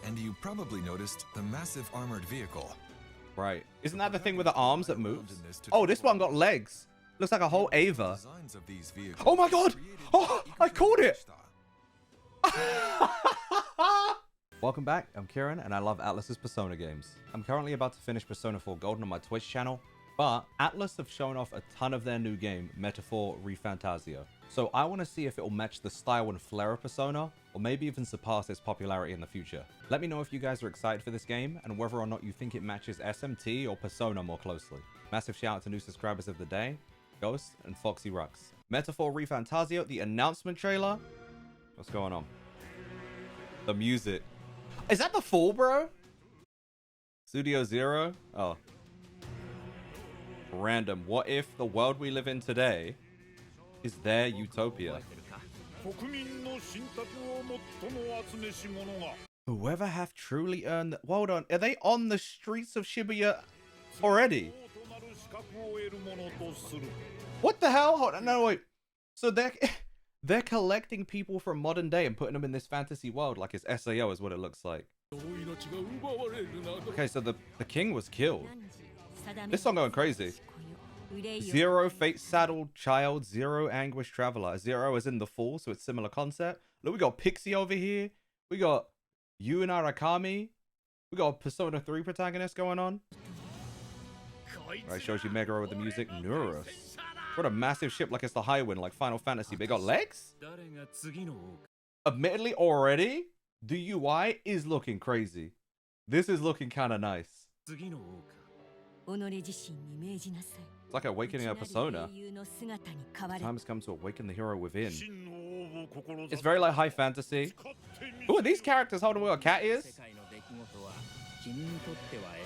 And you probably noticed the massive armored vehicle. Right. Isn't that the thing with the arms that moves? Oh, this one got legs. Looks like a whole Ava. Oh my god! Oh, I caught it! Welcome back, I'm Kieran, and I love Atlus's Persona games. I'm currently about to finish Persona 4 Golden on my Twitch channel, but Atlus have shown off a ton of their new game, Metaphor ReFantazio. So I want to see if it will match the style and flair of Persona, or maybe even surpass its popularity in the future. Let me know if you guys are excited for this game, and whether or not you think it matches SMT or Persona more closely. Massive shout out to new subscribers of the day, Ghost and Foxy Rux. Metaphor ReFantazio, the announcement trailer. What's going on? The music. Is that the fall, bro? Studio Zero? Oh. Random. What if the world we live in today is their utopia? Whoever hath truly earned the... Hold on. Are they on the streets of Shibuya already? What the hell? Hold on. No, wait. So they're collecting people from modern day and putting them in this fantasy world like it's SAO is what it looks like. Okay, so the king was killed. This song going crazy. Zero fate saddled child, zero anguish traveler. Zero is in the fall, so it's similar concept. Look, we got Pixie over here. We got Yu and Arakami. We got a Persona 3 protagonist going on. Right, shows you Megara with the music. Neuros. What a massive ship, like it's the Highwind, like Final Fantasy. They got legs? Admittedly, already, the UI is looking crazy. This is looking kind of nice. It's like awakening a persona. Time has come to awaken the hero within. It's very like high fantasy. Ooh, these characters holding where a cat is.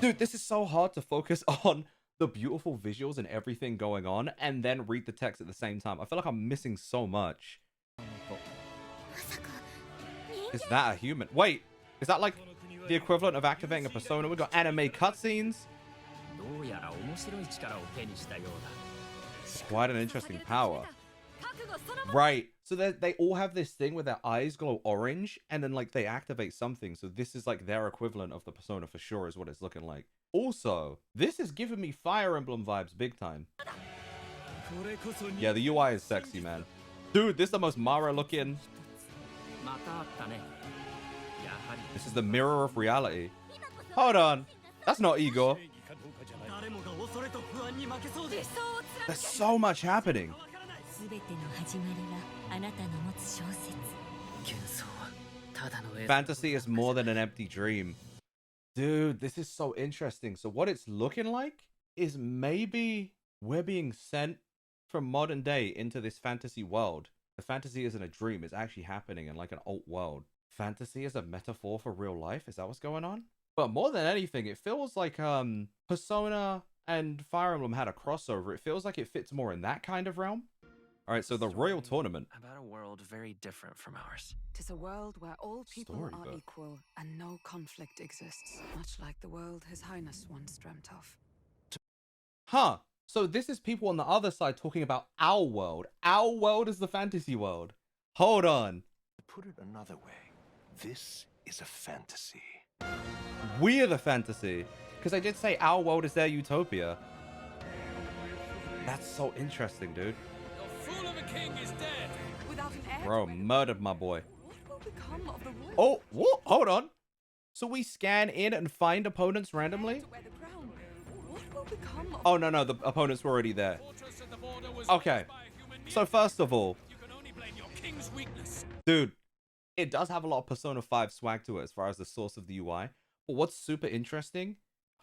Dude, this is so hard to focus on the beautiful visuals and everything going on and then read the text at the same time. I feel like I'm missing so much. Is that a human? Wait, is that like the equivalent of activating a persona? We got anime cutscenes. Quite an interesting power. Right, so they all have this thing where their eyes glow orange and then like they activate something. So this is like their equivalent of the persona for sure is what it's looking like. Also, this is giving me Fire Emblem vibes big time. Yeah, the UI is sexy, man. Dude, this is the most Mara looking. This is the mirror of reality. Hold on. That's not Igor. There's so much happening. Fantasy is more than an empty dream. Dude, this is so interesting. So what it's looking like is maybe we're being sent from modern day into this fantasy world. The fantasy isn't a dream. It's actually happening in like an alt world. Fantasy is a metaphor for real life. Is that what's going on? But more than anything, it feels like Persona and Fire Emblem had a crossover. It feels like it fits more in that kind of realm. All right, so the Royal Tournament. About a world very different from ours. 'Tis a world where all people are equal and no conflict exists, much like the world His Highness once dreamt of. Huh. So this is people on the other side talking about our world. Our world is the fantasy world. Hold on. To put it another way, this is a fantasy. We're the fantasy. Because I did say our world is their utopia. That's so interesting, dude. Fool of a king is dead. Without an heir, Bro, murdered my boy. what will become of the royal? Oh, what? Hold on. So we scan in and find opponents randomly? To wear the crown. What will become of Oh, no, the opponents were already there. Okay. So first of all, You can only blame your king's weakness. dude, it does have a lot of Persona 5 swag to it as far as the source of the UI. But what's super interesting,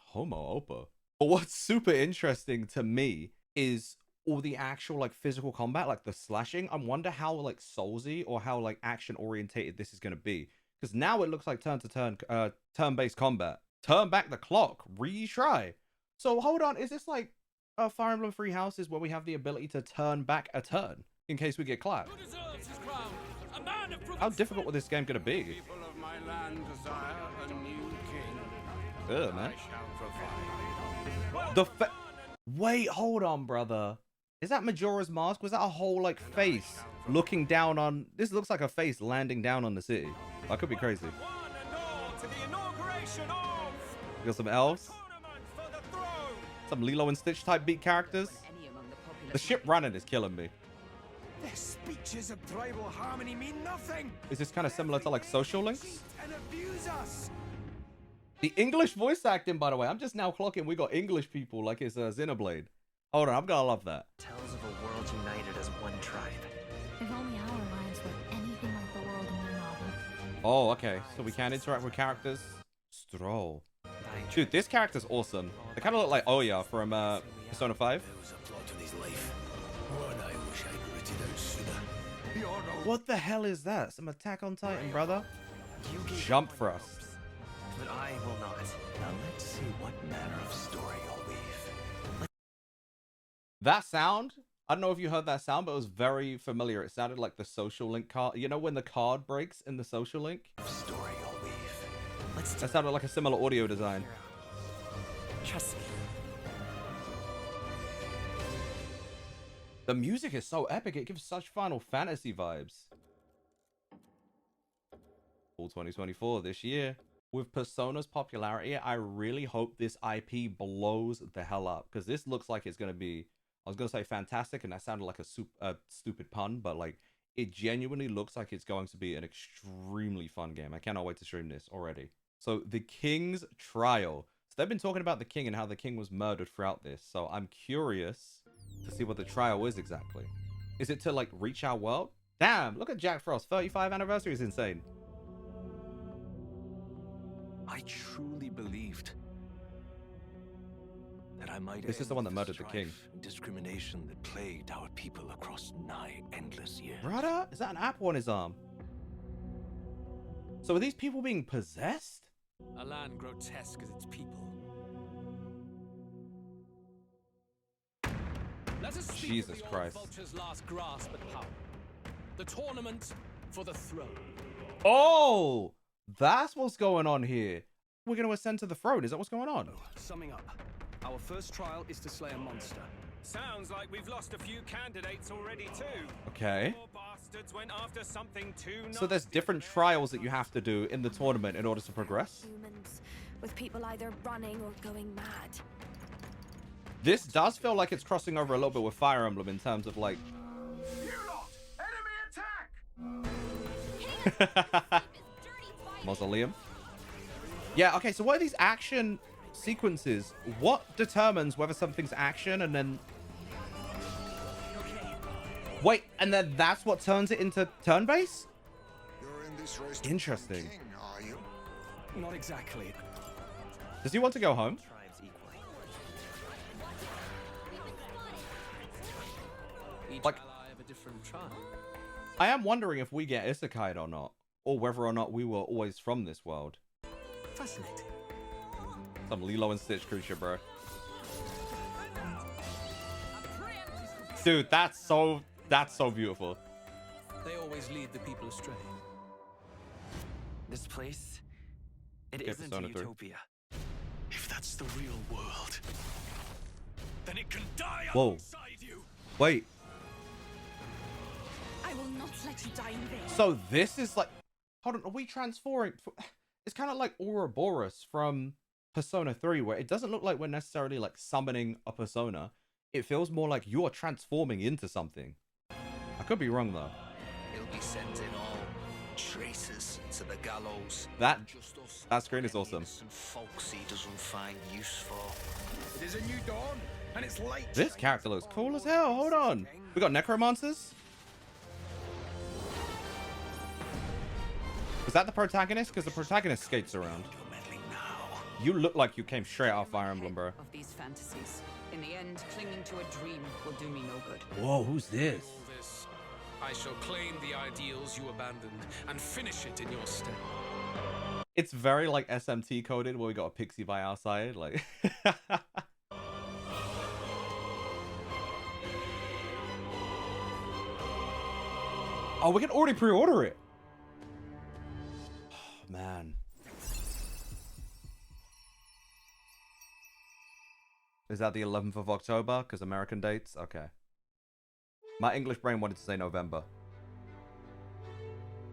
Homo Oppa. But what's super interesting to me is all the actual like physical combat, like the slashing. I wonder how like soulsy or how like action orientated this is going to be. Because now it looks like turn-based combat. Turn back the clock, retry. So hold on, is this like Fire Emblem Three Houses where we have the ability to turn back a turn in case we get clapped? Who deserves his crown? A man of How difficult will this game gonna be? People of my land desire a new king. Ugh, man. I shall provide. The wait, hold on, brother. Is that Majora's Mask? Was that a whole like face looking down on? This looks like a face landing down on the city. That could be crazy. one and all to the We got some elves. Some Lilo and Stitch type beat characters. The ship running is killing me. Their speeches of tribal harmony mean nothing. Is this kind of similar to like Social Links? And abuse us. The English voice acting, by the way, I'm just now clocking. We got English people like it's Xenoblade. Hold on, I'm gonna love that. Tells of a world united as one tribe. If only our lives were anything like the world in your novel. Oh, okay. So we can interact with characters. Stroll. Dude, this character's awesome. They kind of look like Oya from Persona 5. What the hell is that? Some Attack on Titan, brother? Jump thrust. But I will not. Now let's see what manner of story you'll weave. That sound, I don't know if you heard that sound, but it was very familiar. It sounded like the Social Link card. You know when the card breaks in the Social Link? Story you'll weave. That sounded like a similar audio design. Trust me. The music is so epic. It gives such Final Fantasy vibes. Fall 2024 this year. With Persona's popularity, I really hope this IP blows the hell up. Because this looks like it's going to be, I was going to say fantastic, and that sounded like a stupid pun, but like it genuinely looks like it's going to be an extremely fun game. I cannot wait to stream this already. So the King's Trial. So they've been talking about the king and how the king was murdered throughout this. So I'm curious to see what the trial is exactly. Is it to like reach our world? Damn, look at Jack Frost. 35th anniversary is insane. I truly believed that I might. This is the one that murdered the king. Discrimination that plagued our people across nigh endless years. Brother, is that an apple on his arm? So are these people being possessed? A land grotesque as its people. Let us speak Jesus of the Christ. old vulture's last grasp at power. The tournament for the throne. Oh, that's what's going on here. We're going to ascend to the throne. Is that what's going on? Summing up, our first trial is to slay a monster. Sounds like we've lost a few candidates already too. Okay. Poor bastards went after something too So there's nasty different for their trials that you have to do in the tournament in order to progress. Humans, with people either running or going mad. This does feel like it's crossing over a little bit with Fire Emblem in terms of like... You lot! Enemy attack! Mausoleum. Yeah, okay, so what are these action sequences? What determines whether something's action and then... Wait, and then that's what turns it into turn-based? You're in this race to Interesting. become king, are you? Not exactly. Does he want to go home? Tribes equally. Each Like- ally of a different tribe. I am wondering if we get isekai'd or not. Or whether or not we were always from this world. Fascinating. Some Lilo and Stitch creature, bro. Dude, that's so beautiful. They always lead the people astray. This place, it Okay, isn't Persona a 3. utopia. If that's the real world, then it can die Whoa. alongside you. Wait, I will not let you die in vain. so this is like... Hold on, are we transforming? It's kind of like Ouroboros from Persona 3, where it doesn't look like we're necessarily like summoning a persona. It feels more like you are transforming into something. I could be wrong though. He'll be sent in all traitors to the gallows. That Just us, screen is awesome. innocent folks he doesn't find use for. It is a new dawn, and it's light. This character looks cool as hell. Hold on. We got necromancers. Is that the protagonist? Because the protagonist skates around. You're meddling now. You look like you came straight out of Fire Emblem, bro. Of these fantasies. In the end, clinging to a dream will do me no good. Whoa, who's this? All this, I shall claim the ideals you abandoned and finish it in your stead. It's very like SMT coded, where we got a pixie by our side. Like, oh, we can already pre-order it. Oh, man. Is that the 11th of October? Because American dates? Okay. My English brain wanted to say November.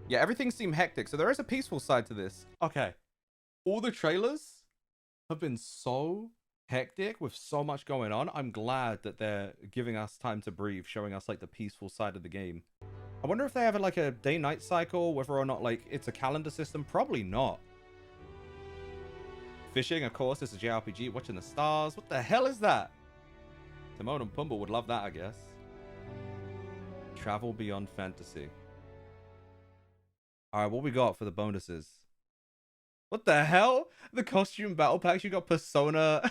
Yeah, everything seemed hectic, so there is a peaceful side to this. Okay. all the trailers have been so hectic with so much going on. I'm glad that they're giving us time to breathe, showing us like the peaceful side of the game. I wonder if they have like a day-night cycle, whether or not like it's a calendar system. Probably not. Fishing, of course. This is JRPG. Watching the stars. What the hell is that? Timon and Pumbaa would love that, I guess. Travel beyond fantasy. All right, what we got for the bonuses? What the hell? The costume battle packs. You got Persona.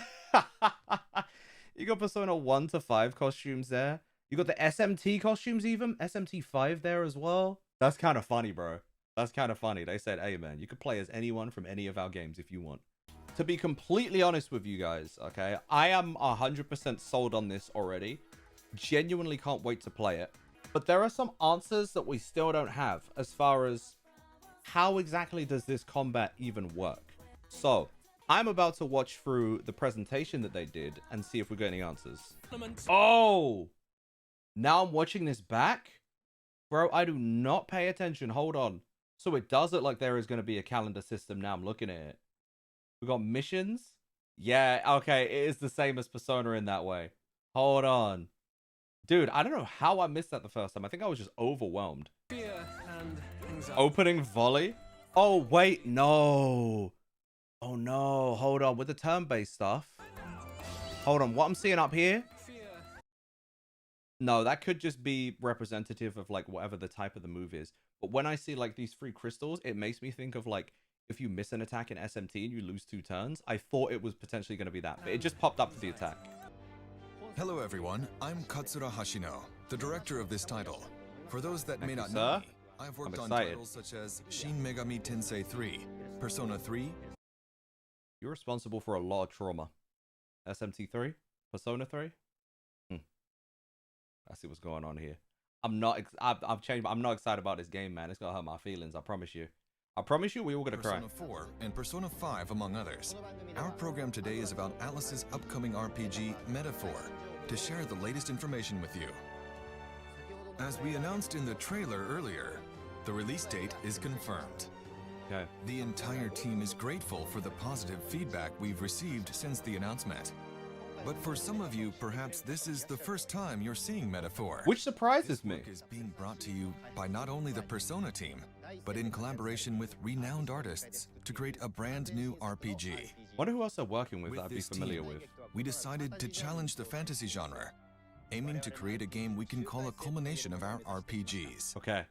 You got Persona 1 to 5 costumes there. You got the SMT costumes even. SMT 5 there as well. That's kind of funny, bro. That's kind of funny. They said, hey, man, you could play as anyone from any of our games if you want. To be completely honest with you guys, okay, I am 100% sold on this already. Genuinely can't wait to play it. But there are some answers that we still don't have as far as how exactly does this combat even work. So I'm about to watch through the presentation that they did and see if we get any answers. Oh, now I'm watching this back. Bro, I do not pay attention. Hold on. So it does look like there is going to be a calendar system now. I'm looking at it. We got missions. Yeah, okay. It is the same as Persona in that way. Hold on. Dude, I don't know how I missed that the first time. I think I was just overwhelmed. Opening volley? Oh, wait. No. Oh, no. Hold on. With the turn-based stuff. Hold on. What I'm seeing up here? No, that could just be representative of like whatever the type of the move is. But when I see like these 3 crystals, it makes me think of like if you miss an attack in SMT and you lose 2 turns. I thought it was potentially going to be that, but it just popped up for the attack. Hello everyone, I'm Katsura Hashino, the director of this title. For those that may not sir. know me, I've worked on titles such as Shin Megami Tensei 3, Persona 3. You're responsible for a lot of trauma. SMT 3? Persona 3? I see what's going on here. I've changed. I'm not excited about this game, man. It's gonna hurt my feelings. I promise you. I promise you, we all gonna cry. Persona 4 and Persona 5, among others. Our program today is about ATLUS's upcoming RPG, Metaphor, to share the latest information with you. As we announced in the trailer earlier, the release date is confirmed. Okay. The entire team is grateful for the positive feedback we've received since the announcement. But for some of you, perhaps this is the first time you're seeing Metaphor. Which surprises me. This work is being brought to you by not only the Persona team, but in collaboration with renowned artists to create a brand new RPG. Wonder who else they're working with that I'd be familiar with. We decided to challenge the fantasy genre, aiming to create a game we can call a culmination of our RPGs. Okay.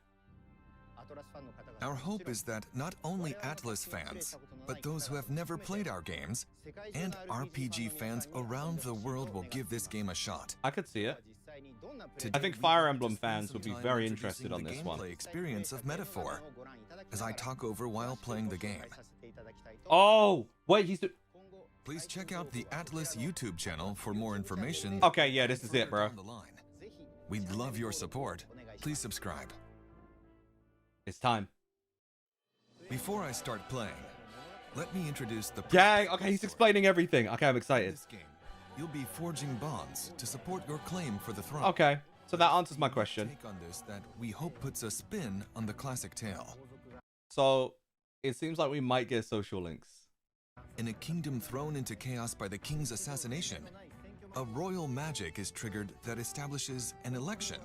Our hope is that not only ATLUS fans, but those who have never played our games, and RPG fans around the world will give this game a shot. I could see it. Today, I think Fire Emblem fans would be very interested on this one. The gameplay experience of Metaphor, as I talk over while playing the game. Oh, wait, he's... Please check out the ATLUS YouTube channel for more information. Okay, yeah, this is it, bro. We'd love your support. Please subscribe. It's time. Before I start playing, let me introduce the... Gang, okay, he's explaining everything. Okay, I'm excited. In this game, you'll be forging bonds to support your claim for the throne. Okay, so that answers my question. Take on this that we hope puts a spin on the classic tale. So, it seems like we might get social links. In a kingdom thrown into chaos by the king's assassination, a royal magic is triggered that establishes an election.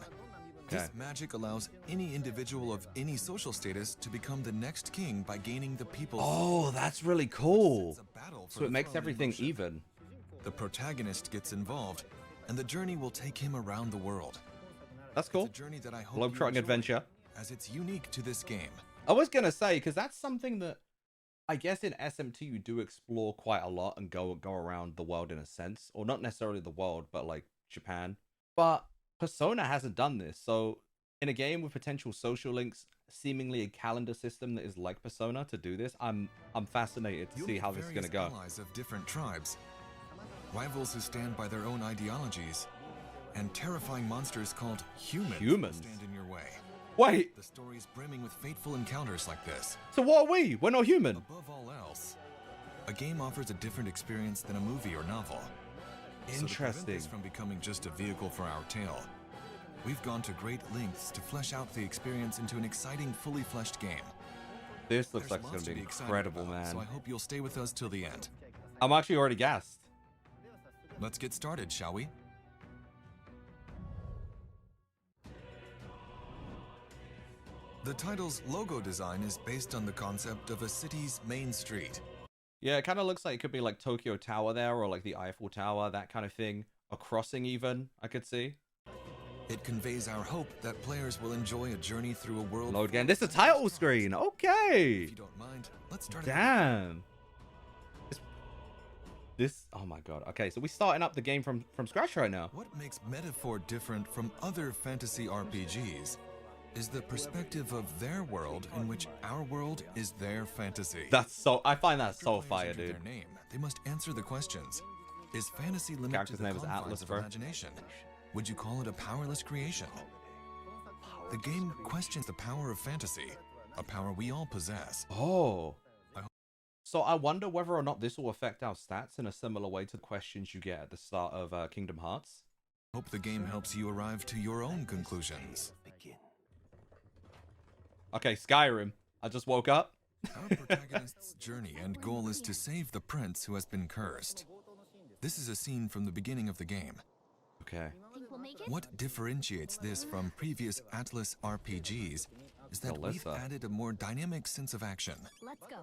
This magic allows any individual of any social status to become the next king by gaining the people's... Oh, that's really cool. So it makes everything even. The protagonist gets involved, and the journey will take him around the world. That's cool. It's a journey that I hope Globetrotting adventure. As it's unique to this game. I was going to say, because that's something that I guess in SMT you do explore quite a lot and go around the world in a sense. Or not necessarily the world, but like Japan. But Persona hasn't done this, so in a game with potential social links, seemingly a calendar system that is like Persona to do this, I'm fascinated to see how this is going to go. Allies of different tribes, rivals who stand by their own ideologies, and terrifying monsters called humans stand in your way. Wait, the story's brimming with fateful encounters like this. So what are we? We're not human. Above all else, a game offers a different experience than a movie or novel. Interesting. So to prevent this from becoming just a vehicle for our tale, we've gone to great lengths to flesh out the experience into an exciting, fully fleshed game. This looks There's like it's lots gonna be to excited incredible, about, man. So I hope you'll stay with us till the end. I'm actually already gassed. Let's get started, shall we? The title's logo design is based on the concept of a city's main street. Yeah, it kind of looks like it could be like Tokyo Tower there, or like the Eiffel Tower, that kind of thing. A crossing even, I could see. It conveys our hope that players will enjoy a journey through a world... Load again. This is the title screen. Okay. If you don't mind, let's start... Damn. This... Oh my god. Okay, so we're starting up the game from scratch right now. What makes Metaphor different from other fantasy RPGs is the perspective of their world in which our world is their fantasy. That's so... I find that so Players fire, enter dude. Their name. They must answer the questions. Is fantasy limited Character's to the name is confines ATLUS, of bro. imagination? Would you call it a powerless creation? The game questions the power of fantasy, a power we all possess. Oh. So I wonder whether or not this will affect our stats in a similar way to the questions you get at the start of Kingdom Hearts. Hope the game helps you arrive to your own conclusions. Okay, Skyrim. I just woke up. Our protagonist's journey and goal is to save the prince who has been cursed. This is a scene from the beginning of the game. Okay. What differentiates this from previous ATLUS RPGs is that we've added a more dynamic sense of action.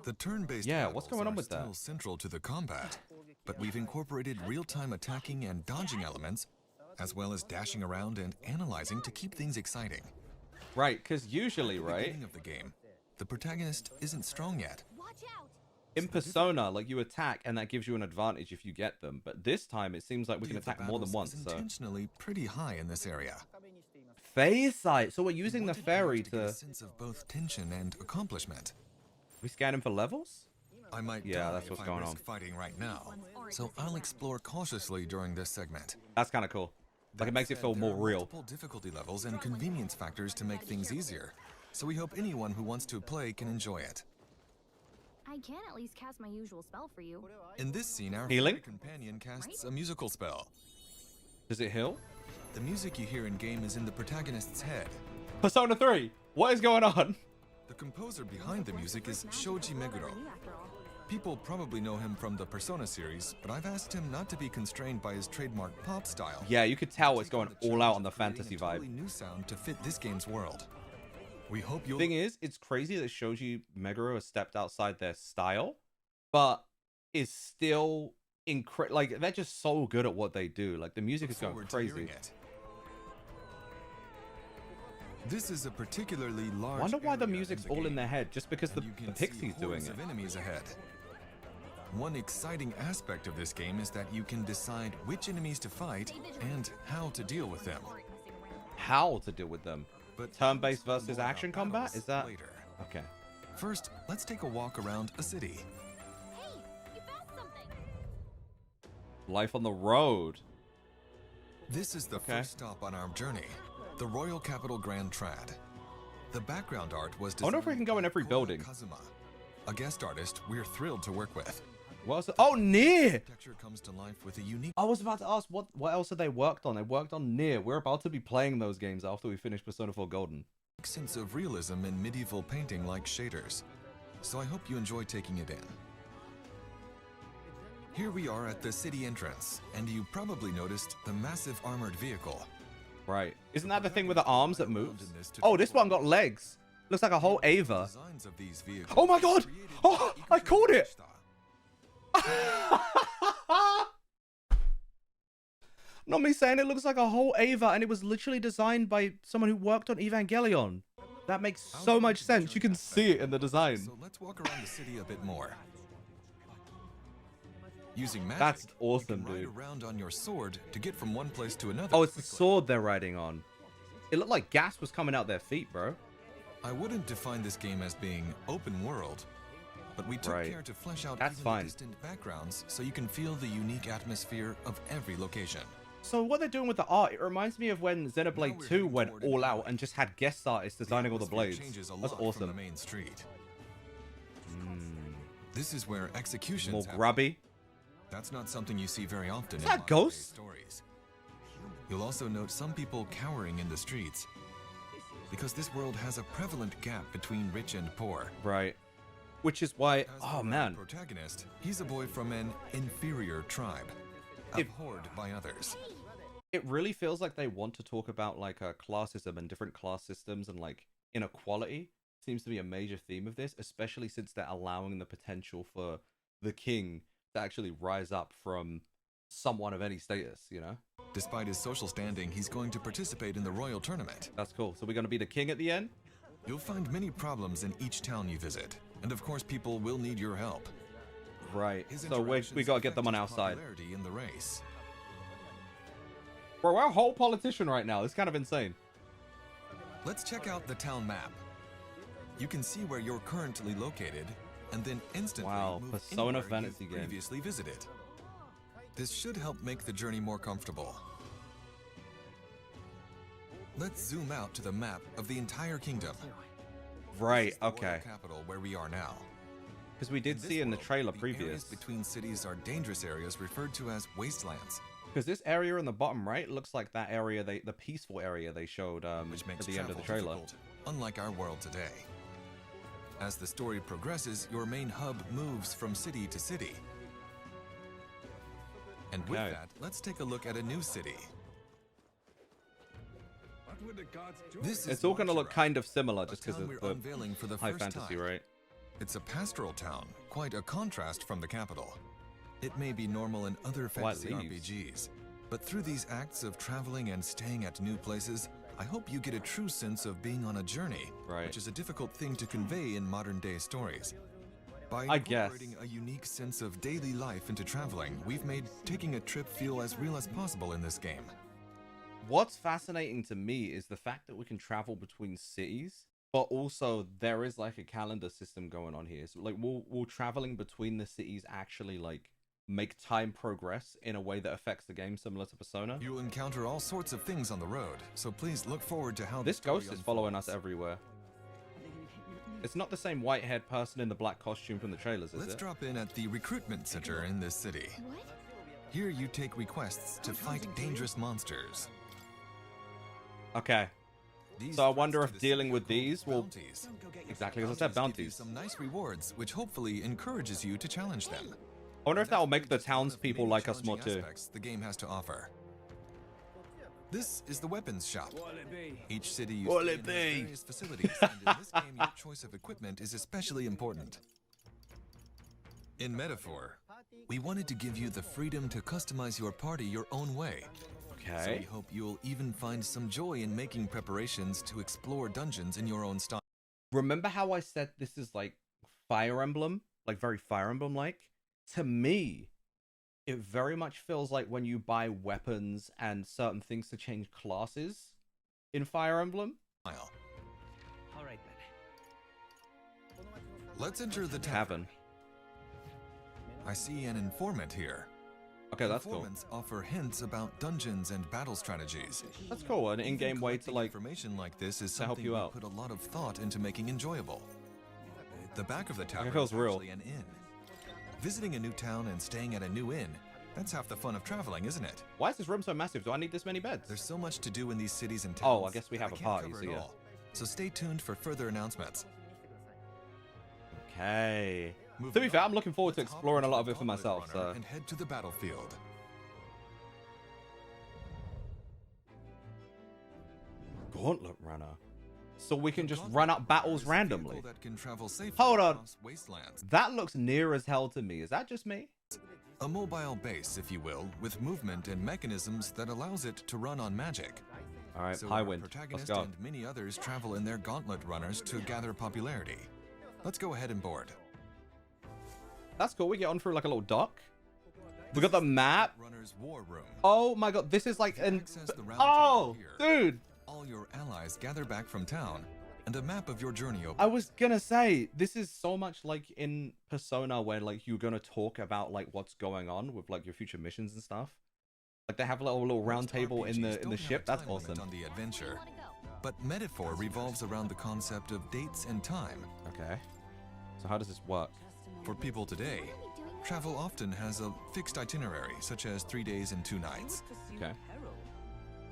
The turn-based what's going on with still that? central to the combat, but we've incorporated real-time attacking and dodging elements, as well as dashing around and analyzing to keep things exciting. Right, because usually, At the right? beginning of the game, the protagonist isn't strong yet. In Persona, like you attack and that gives you an advantage if you get them. But this time it seems like we can attack more than once. Is So intentionally pretty high in this area. phase sight. So we're using the fairy Get a to... sense of both tension and accomplishment. We scanning for levels? I might Yeah, die that's if what's I going risk on. fighting right now, so I'll explore cautiously during this segment. That's kind of cool. Like it makes it feel There more are real. multiple difficulty levels and convenience factors to make things easier, so we hope anyone who wants to play can enjoy it. I can at least cast my usual spell for you. In this scene, our Healing? fairy companion casts a musical spell. Does it heal? The music you hear in-game is in the protagonist's head. Persona 3. What is going on? The composer behind the music is Shoji Meguro. People probably know him from the Persona series, but I've asked him not to be constrained by his trademark pop style. Yeah, you could tell it's going all out on the fantasy A vibe. totally new sound to fit this game's world. We hope you'll... Thing is, it's crazy that Shoji Meguro has stepped outside their style, but is still like they're just so good at what they do. Like the music is going forward to hearing crazy. it. This is a particularly large. I wonder why the area music's the all in game, their head, just because and the you can Pixie's see doing hordes it. of enemies ahead. One exciting aspect of this game is that you can decide which enemies to fight and how to deal with them. How to deal with them? But Turn-based we'll versus more about action combat? battles Is that later? okay? First, let's take a walk around a city. Hey, you found something. Life on the road. This is the first stop on our journey, the Royal Capital Grand Trad. The background art was I wonder if we can go in every by building. Kazuma, a guest artist we're thrilled to work with. What else? Oh, Nier! Architecture comes to life with a unique I was about to ask what else have they worked on? They worked on Nier. We're about to be playing those games after we finish Persona 4 Golden. sense of realism in medieval painting like shaders, so I hope you enjoy taking it in. Here we are at the city entrance, and you probably noticed the massive armored vehicle. Right. Isn't that the thing with the arms that moves? Oh, this one got legs. Looks like a whole Ava. Designs of these vehicles Oh my god! created Oh, by I called it! Not me saying it looks like a whole Ava, and it was literally designed by someone who worked on Evangelion. That makes so much sense. You can see it in the design. So let's walk around the city a bit more. Using magic, That's awesome, you can ride dude. around on your sword to get from one place to another. Oh, it's the quickly. sword they're riding on. It looked like gas was coming out their feet, bro. I wouldn't define this game as being open world, but we took Right. care to flesh out That's even fine. the distant backgrounds so you can feel the unique atmosphere of every location. So what they're doing with the art, it reminds me of when Now Xenoblade we're 2 heading went toward all an out alley. and just had guest artists designing all the atmosphere blades. changes a That's lot from awesome. the main street. This is where executions More happen. grubby. That's not something you see very often Is in that modern-day Ghost? stories. You'll also note some people cowering in the streets, because this world has a prevalent gap between rich and poor. Right. which is why, As oh for man, our protagonist, he's a boy from an inferior tribe, abhorred by others. it really feels like they want to talk about like classism and different class systems and like inequality seems to be a major theme of this, especially since they're allowing the potential for the king to actually rise up from someone of any status, you know? Despite his social standing, he's going to participate in the royal tournament. That's cool. So we're going to be the king at the end? You'll find many problems in each town you visit, and of course people will need your help. Right. His So we interactions got to get them on our affect his side. popularity in the race. Bro, we're a whole politician right now. It's kind of insane. Let's check out the town map. You can see where you're currently located, and then instantly Wow, move Persona anywhere fantasy you've game. previously visited. This should help make the journey more comfortable. Let's zoom out to the map of the entire kingdom. Right, This is the royal okay. capital where we are now. Because we did In this see in the world, trailer the previous. areas between cities are dangerous areas referred to as wastelands, Because this area in the bottom right looks like that area, the peaceful area they showed which at makes the end of the travel trailer. difficult, unlike our world today. As the story progresses, your main hub moves from city to city. And with Okay. that, let's take a look at a new city. This is It's all going to look Montserrat, kind of similar a just because town of we're the unveiling for the high first fantasy, time. right? It's a pastoral town, quite a contrast from the capital. It may be normal in other White fantasy leaves. RPGs, but through these acts of traveling and staying at new places, I hope you get a true sense of being on a journey, Right. which is a difficult thing to convey in modern-day stories. By I guess. incorporating a unique sense of daily life into traveling, we've made taking a trip feel as real as possible in this game. What's fascinating to me is the fact that we can travel between cities, but also there is like a calendar system going on here. So like will traveling between the cities actually like make time progress in a way that affects the game similar to Persona? You'll encounter all sorts of things on the road, so please look forward to how This the story ghost is following us unfolds. everywhere. It's not the same white-haired person in the black costume from the trailers, is Let's it? drop in at the recruitment center in this city. What? Here you take requests to fight dangerous monsters. Okay. These So I threats wonder to if the dealing city with are called these will- bounties. Exactly as I said, Give you bounties. some nice rewards, which hopefully encourages you to challenge them. I wonder if that will make the That's one of townspeople many like us more challenging too. aspects the game has to offer. This is the weapons shop. Each city you What'll stay it in has be? various facilities, and in this game your choice of equipment is especially important. In Metaphor, we wanted to give you the freedom to customize your party your own way. So we Okay. hope you'll even find some joy in making preparations to explore dungeons in your own style. Remember how I said this is like Fire Emblem? Like very Fire Emblem-like? To me, it very much feels like when you buy weapons and certain things to change classes in Fire Emblem. All right then. Let's enter the Tavern. I see an informant here. Okay, that's cool. Informants offer hints about dungeons and battle strategies. That's cool. An Even in-game way to collecting like information like this is to help something you we out. put a lot of thought into making enjoyable. The back of the tavern feels is real. actually an inn. Visiting a new town and staying at a new inn, that's half the fun of traveling, isn't it? Why is this room so massive? Do I need this many beds? There's so much to do in these cities and Oh, towns. I guess we that have a can't party, cover so it yeah. all. So stay tuned for further announcements. Okay. To Moving be fair, on, I'm looking forward to let's hop exploring a into lot of the it for Gauntlet myself. Runner So and head to the battlefield. Gauntlet Runner. So we can The just Gauntlet run up Runner battles is a vehicle randomly. that can travel safely Hold on. across wastelands. That looks near as hell to me. Is that just me? A mobile base, if you will, with movement and mechanisms that allows it to run on magic. All right, So high our wind. Let's protagonist go. and many others travel in their gauntlet runners to gather popularity. Let's go ahead and board. That's cool. We get on through like a little dock. We got the map. Runner's War Room. Oh my god, this is like an Access the round oh, table here. dude. All your allies gather back from town, and a map of your journey opens. I was gonna say this is so much like in Persona where like you're gonna talk about like what's going on with like your future missions and stuff. Like they have a little round Most table in RPGs the don't ship. have a That's time limit awesome. on the adventure, but Metaphor revolves around the concept of dates and time. Okay. So how does this work? For people today, travel often has a fixed itinerary, such as 3 days and 2 nights. Okay.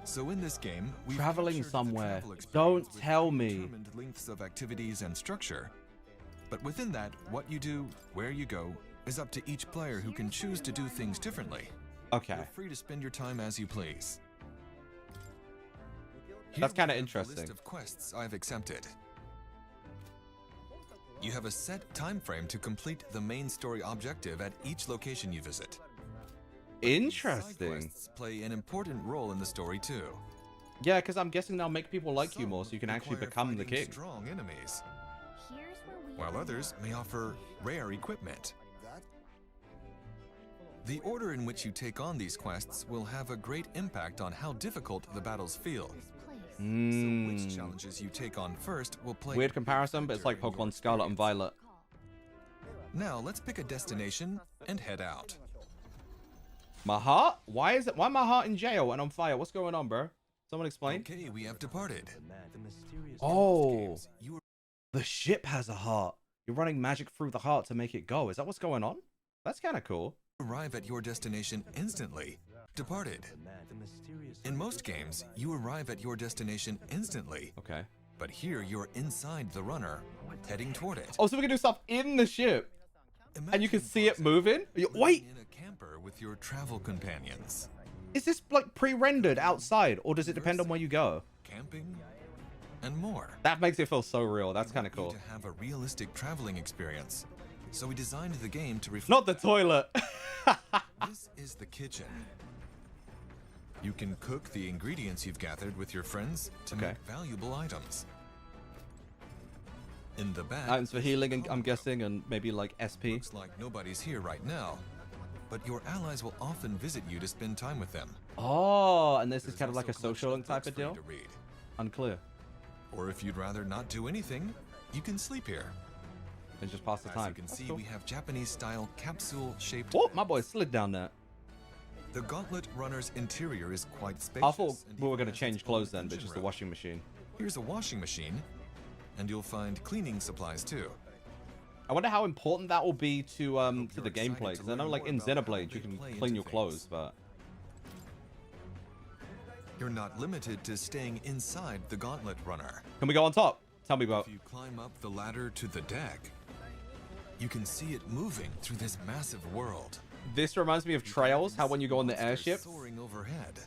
So in this game, we've Traveling captured the somewhere. travel experience Don't with tell me. predetermined lengths of activities and structure. But within that, what you do, where you go, is up to each player who can choose to do things differently. Okay. You're free to spend your time as you please. That's kind of Here we have the interesting. list of quests I've accepted. You have a set time frame to complete the main story objective at each location you visit. Interesting. Side quests play an important role in the story too. Yeah, because I'm guessing they'll make people like you more, so you can actually Require become the fighting king. Strong enemies, Here's where we while others may offer rare equipment. The order in which you take on these quests will have a great impact on how difficult the battles feel. So which challenges you take on first will play Weird comparison, but it's like Pokemon Scarlet and Violet. Now let's pick a destination and head out. My heart? Why my heart in jail and on fire? What's going on, bro? Someone explain. Okay, we have departed. Oh, the ship has a heart. You're running magic through the heart to make it go. Is that what's going on? That's kind of cool. Arrive at your destination instantly. Departed. In most games, you arrive at your destination instantly. Okay. But here you're inside the runner, heading toward it. Oh, so we can do stuff in the ship. And you can Imagine see it moving? Wait, in a camper with your travel companions. is this like pre-rendered outside, or does it depend on where you go? Camping and more. That makes it feel so real. That's We kind of want you cool. to have a realistic traveling experience. So we designed the game to reflect. Not the toilet. This is the kitchen. You can cook the ingredients you've gathered with your friends to Okay. make valuable items. In the back, Items for healing, and I'm guessing, and maybe like SP. looks like nobody's here right now, but your allies will often visit you to spend time with them. Oh, and this is There's kind of like a also collection social link type books of for you deal? to read. Unclear. Or if you'd rather not do anything, you can sleep here. And just pass the As time. you can That's see, cool. we have Japanese-style capsule-shaped. Oh, my boy slid down there. The Gauntlet Runner's interior is quite spacious. I thought and we were even going to has change its own clothes then, but engine just the room. washing machine. Here's a washing machine, and you'll find cleaning supplies too. I wonder how important that will be to hope the you're excited gameplay, to because I know learn like more in about how Xenoblade they you can play clean into your clothes, but You're not limited to staying inside the Gauntlet Runner. can we go on top? Tell me about. If you climb up the ladder to the deck, you can see it moving through this massive world. This reminds me of Trails, how when you go on the Monsters airship. soaring overhead.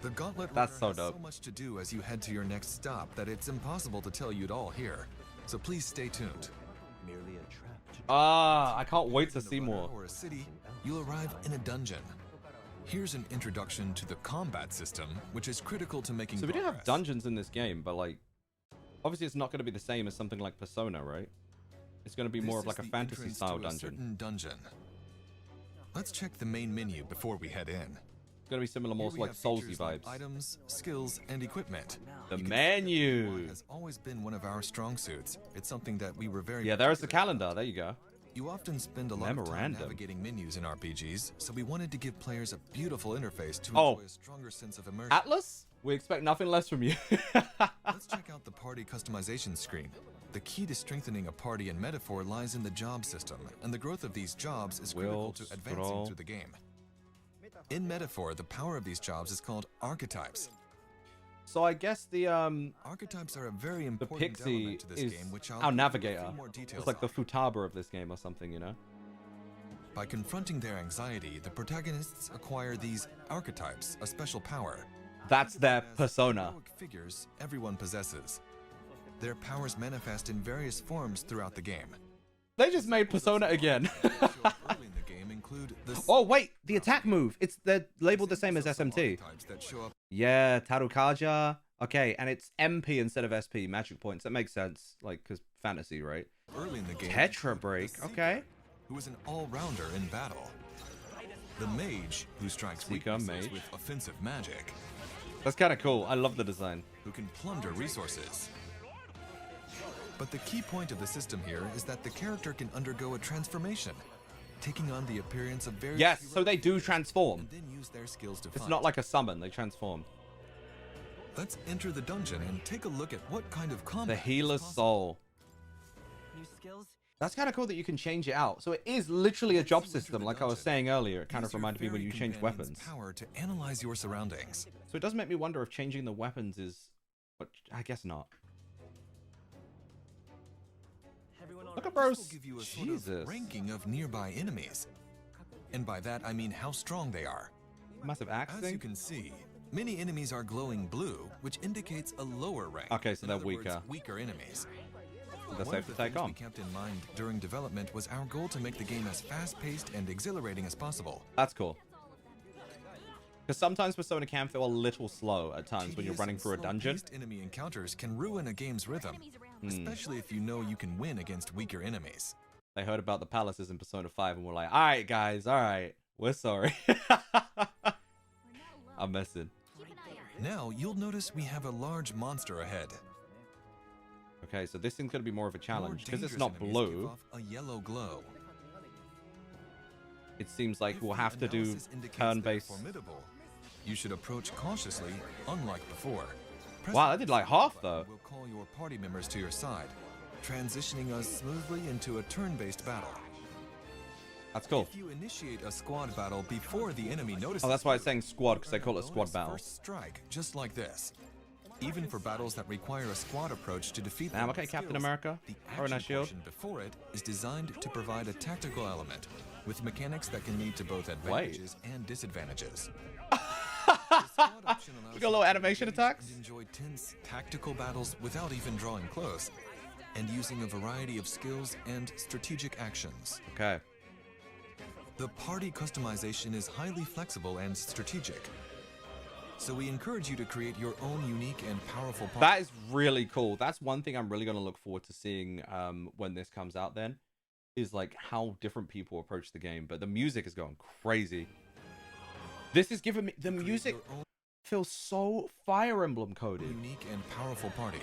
The Gauntlet That's Runner so has dope. so much to do as you head to your next stop that it's impossible to tell you it all here. So please stay tuned. Ah, I can't wait to In the see runner more. Or a city, you'll arrive in a dungeon. Here's an introduction to the combat system, which is critical to making So we do have progress. dungeons in this game, but like, obviously it's not going to be the same as something like Persona, right? It's going to be more This of like is a the fantasy entrance style to a dungeon. certain dungeon. Let's check the main menu before we head in. It's going to be similar more Here to we like have Soulsy features like vibes. items, skills, and equipment. The You can see that menu. UI has always been one of our strong suits. It's something that we were very Yeah, there's the particular calendar. There you go. You often spend a lot of time Memorandum. navigating menus in RPGs, so we wanted to give players a beautiful interface to Oh. enjoy a stronger sense of immersion. Atlas? We expect nothing less from you. Let's check out the party customization screen. The key to strengthening a party in Metaphor lies in the job system, and the growth of these jobs is critical Will to advancing scroll. through the game. In Metaphor, the power of these jobs is called archetypes. So I guess the Archetypes are a very important Pixie element to this is game, which I'll our give you a navigator. few more details It's like the on. Futaba of this game or something, you know? By confronting their anxiety, the protagonists acquire these archetypes, a special power. That's their As persona. heroic figures everyone possesses. Their powers manifest in various forms throughout the game. They just made Persona again. Show up early in the game include the Oh wait, the attack move. They're labeled the same as SMT. archetypes that show up Yeah, Tarukaja. Okay, and it's MP instead of SP, magic points. That makes sense, like, because fantasy, right? early in the game. Tetra include Break, the Seeker, okay. Who is an all-rounder in battle. The Mage, who strikes Seeker, weaknesses Mage. with offensive magic. That's kind of cool. I love the design. Who can plunder resources. But the key point of the system here is that the character can undergo a transformation, taking on the appearance of various Yes, so heroic they do figures transform. and then use their skills to It's fight. not like a summon, they transform. Let's enter the dungeon and take a look at what kind of The combat is Healer's possible. Soul. New skills? That's kind of cool that you can change it out. So it is literally a job Once you enter system, the like I was dungeon, saying earlier. It kind use of your reminded me when fairy you change companion's weapons. power to analyze your surroundings. So it does make me wonder if changing the weapons is... But I guess not. Look at This will bros. give you a sort Jesus. of ranking of nearby enemies. And by that, I mean how strong they are. Massive axe As thing. you can see, many enemies are glowing blue, which indicates a lower rank. Okay, so In they're other words, weaker. weaker enemies. They're One safe of to the take things on. we kept in mind during development was our goal to make the game as fast-paced and exhilarating as possible. That's cool. Because sometimes Persona can feel a little slow at times when you're Tedious running and through a dungeon. slow-paced enemy encounters can ruin a game's rhythm, especially if you know you can win against weaker enemies. They heard about the palaces in Persona 5 and were like, all right, guys, all right, we're sorry. I'm messing. Now, you'll notice we have a large monster ahead. Okay, so this thing's going to be more of a challenge. Because it's More not dangerous enemies give blue, off a yellow glow. it seems like If we'll the have to do analysis indicates turn-based. they're formidable, you should approach cautiously, unlike before. Wow, I did like half, though. We'll call your party members to your side, transitioning us smoothly into a turn-based battle. That's cool. If you initiate a squad battle before the enemy notices, Oh, that's why it's saying squad, because they call it squad bonus battle. First strike, just like this. Even for battles that require a squad approach to defeat Damn, them okay, with Captain skills, America. the Or in a action shield. portion before it is designed to provide a tactical element with mechanics that can lead to both advantages and disadvantages. We got a little animation attacks. And enjoy tense tactical battles without even drawing close, and using a variety of skills and strategic actions. Okay. The party customization is highly flexible and strategic, so we encourage you to create your own unique and powerful party. That is really cool. That's one thing I'm really going to look forward to seeing when this comes out then, is like how different people approach the game. But the music is going crazy. This is giving me, the music feels so Fire Emblem coded. Unique and powerful party.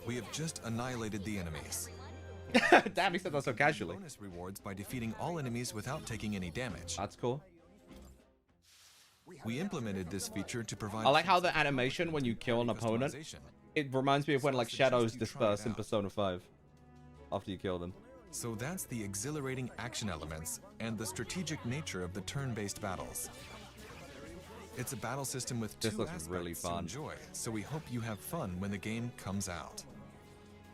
We have just annihilated the enemies. Damn, he said that so casually. Bonus rewards by defeating all enemies without taking any damage. That's cool. We implemented this feature to provide. I like how the animation when you kill an opponent, it reminds me of when like shadows disperse in Persona 5 after you kill them. So that's the exhilarating action elements and the strategic nature of the turn-based battles. It's a battle system with This two looks aspects really to fun. enjoy, so we hope you have fun when the game comes out.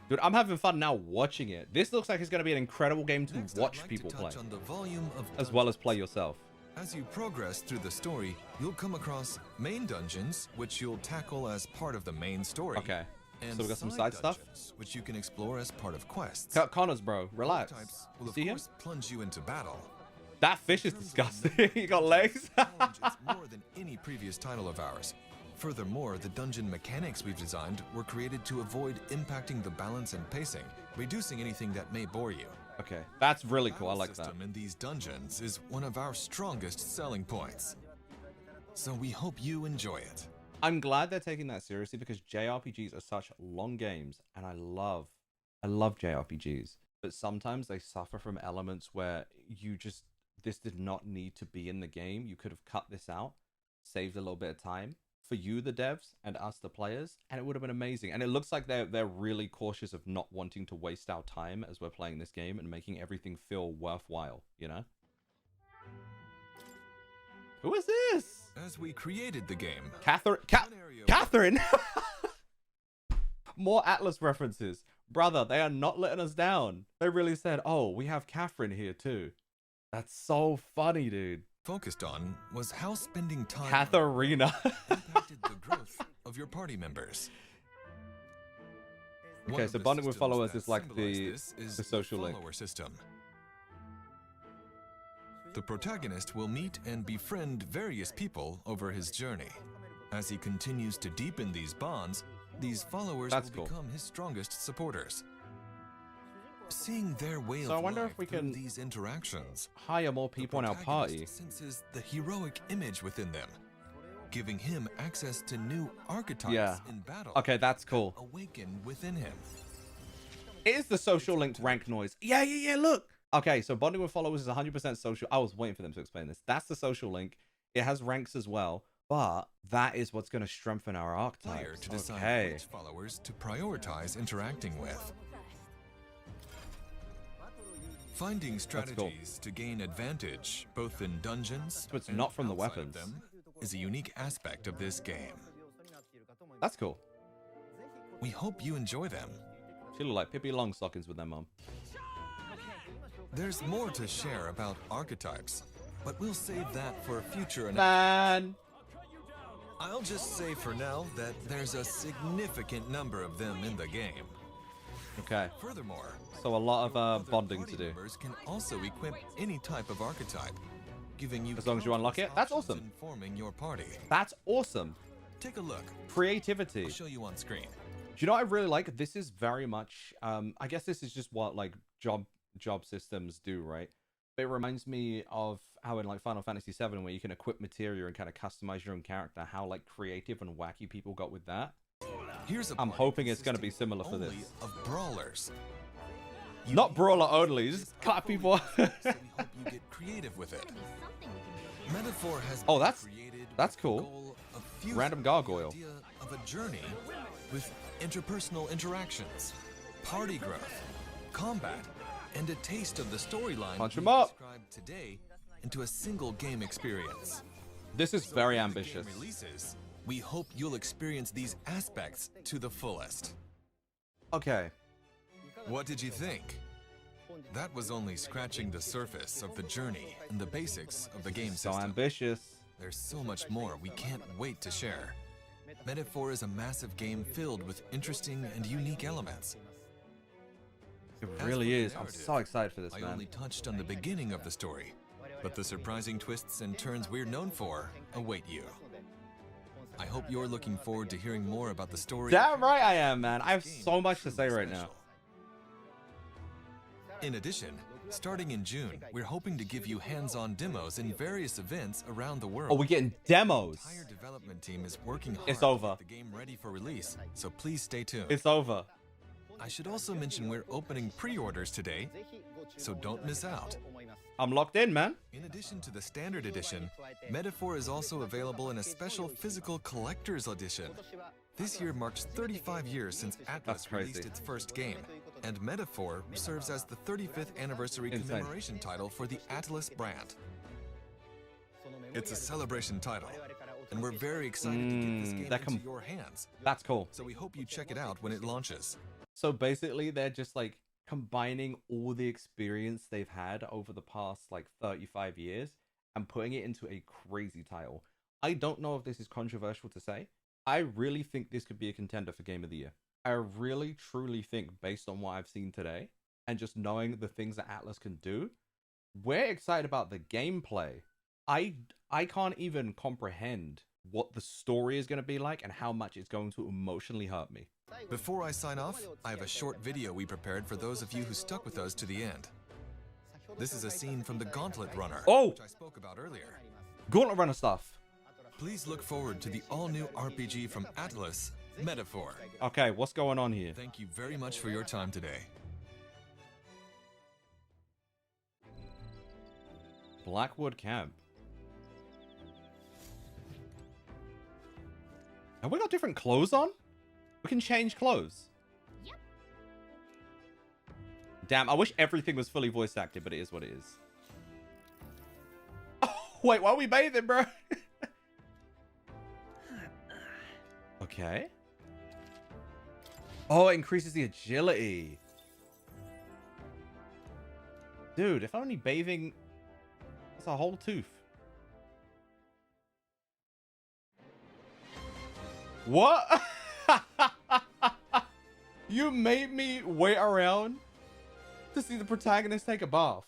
Dude, I'm having fun now watching it. This looks like it's going to be an incredible game to Next, I'd watch like people to play, touch on the volume of as well as play yourself. As you progress through the story, you'll come across main dungeons, which you'll tackle as part of the main story. Okay. And So we got some side stuff? dungeons, which you can explore as part of quests. Connors, bro, relax. Both types will of See him? course plunge you into battle. That fish is disgusting. You got legs. Challenge, it's more than any previous title of ours. Furthermore, the dungeon mechanics we've designed were created to avoid impacting the balance and pacing, reducing anything that may bore you. Okay, that's really cool. I Battle like that. system in these dungeons is one of our strongest selling points. So we hope you enjoy it. I'm glad they're taking that seriously because JRPGs are such long games, and I love JRPGs. But sometimes they suffer from elements where this did not need to be in the game. You could have cut this out, saved a little bit of time for you, the devs, and us, the players, and it would have been amazing. And it looks like they're really cautious of not wanting to waste our time as we're playing this game and making everything feel worthwhile, you know? Who is this? As we created the game, Catherine! More Atlus references. Brother, they are not letting us down. They really said, oh, we have Catherine here too. That's so funny, dude. focused on was how spending time Katharina impacted the growth of your party members. Okay, so bonding with followers is like the social link. Follower system. The protagonist will meet and befriend various people over his journey. As he continues to deepen these bonds, these followers will become his strongest supporters. Seeing their way So I of wonder life if we through can these interactions, hire more people in our party. senses the heroic image within them, giving him access to new archetypes in battle. Okay, that's cool. Awaken within him. It is the social link rank noise. Yeah, look. Okay, so bonding with followers is 100% social. I was waiting for them to explain this. That's the social link. It has ranks as well, but that is what's going to strengthen our archetypes. To decide which followers to prioritize interacting with. Finding strategies to gain advantage, both in dungeons so it's not from the outside of weapons. them, is a unique aspect of this game. That's cool. We hope you enjoy them. She look like Pippi Longstockings with their mom. There's more to share about archetypes, but we'll save that for a future Man. I'll just say for now that there's a significant number of them in the game. Okay. Furthermore, so a lot of other bonding party to do. Members can also equip any type of archetype, giving you as long as you unlock it. That's awesome. Informing your party. That's awesome. Take a look. Creativity. I'll show you on screen. Do you know what I really like? This is very much I guess this is just what like job systems do, right? But it reminds me of how in like Final Fantasy VII, where you can equip materia and kind of customize your own character, how like creative and wacky people got with that. I'm hoping it's going to be similar for this. Of brawlers. Not brawler only, just clap people. So we hope you get creative with it. Metaphor has oh, that's the cool. goal of fusing Random gargoyle. The idea of a journey with interpersonal interactions, party growth, combat, and a taste of the storyline Punch 'em up. described today into a single game experience. This is very ambitious. Game releases, we hope you'll experience these aspects to the fullest. Okay. What did you think? That was only scratching the surface of the journey and the basics of the game system. So ambitious. There's so much more we can't wait to share. Metaphor is a massive game filled with interesting and unique elements. It really is. I'm so excited for this, I man. only touched on the beginning of the story, but the surprising twists and turns we're known for await you. I hope you're looking forward to hearing more about the story. Damn right I am, man. I have so much to say right now. In addition, starting in June, we're hoping to give you hands-on demos in various events around the world. Oh, we're getting demos. The entire development team is working hard It's over. to get the game ready for release, so please stay tuned. It's over. I should also mention we're opening pre-orders today, so don't miss out. I'm locked in, man. In addition to the standard edition, Metaphor is also available in a special physical collector's edition. This year marks 35 years since ATLUS released its first game, and Metaphor serves as the 35th anniversary commemoration title for the ATLUS brand. It's a celebration title, and we're very excited to get this game into your hands. That's cool. So we hope you check it out when it launches. So basically, they're just like combining all the experience they've had over the past like 35 years and putting it into a crazy title. I don't know if this is controversial to say. I really think this could be a contender for Game of the Year. I really, truly think, based on what I've seen today and just knowing the things that ATLUS can do, we're excited about the gameplay. I can't even comprehend what the story is going to be like and how much it's going to emotionally hurt me. Before I sign off, I have a short video we prepared for those of you who stuck with us to the end. This is a scene from the Gauntlet Runner, which I spoke about earlier. Gauntlet Runner stuff. Please look forward to the all-new RPG from ATLUS, Metaphor. Okay, what's going on here? Thank you very much for your time today. Blackwood Camp. Have we got different clothes on? We can change clothes. Yep. Damn, I wish everything was fully voice acted, but it is what it is. Oh, wait, why are we bathing, bro? Okay. Oh, it increases the agility. Dude, if only bathing... That's a whole tooth. What? You made me wait around to see the protagonist take a bath.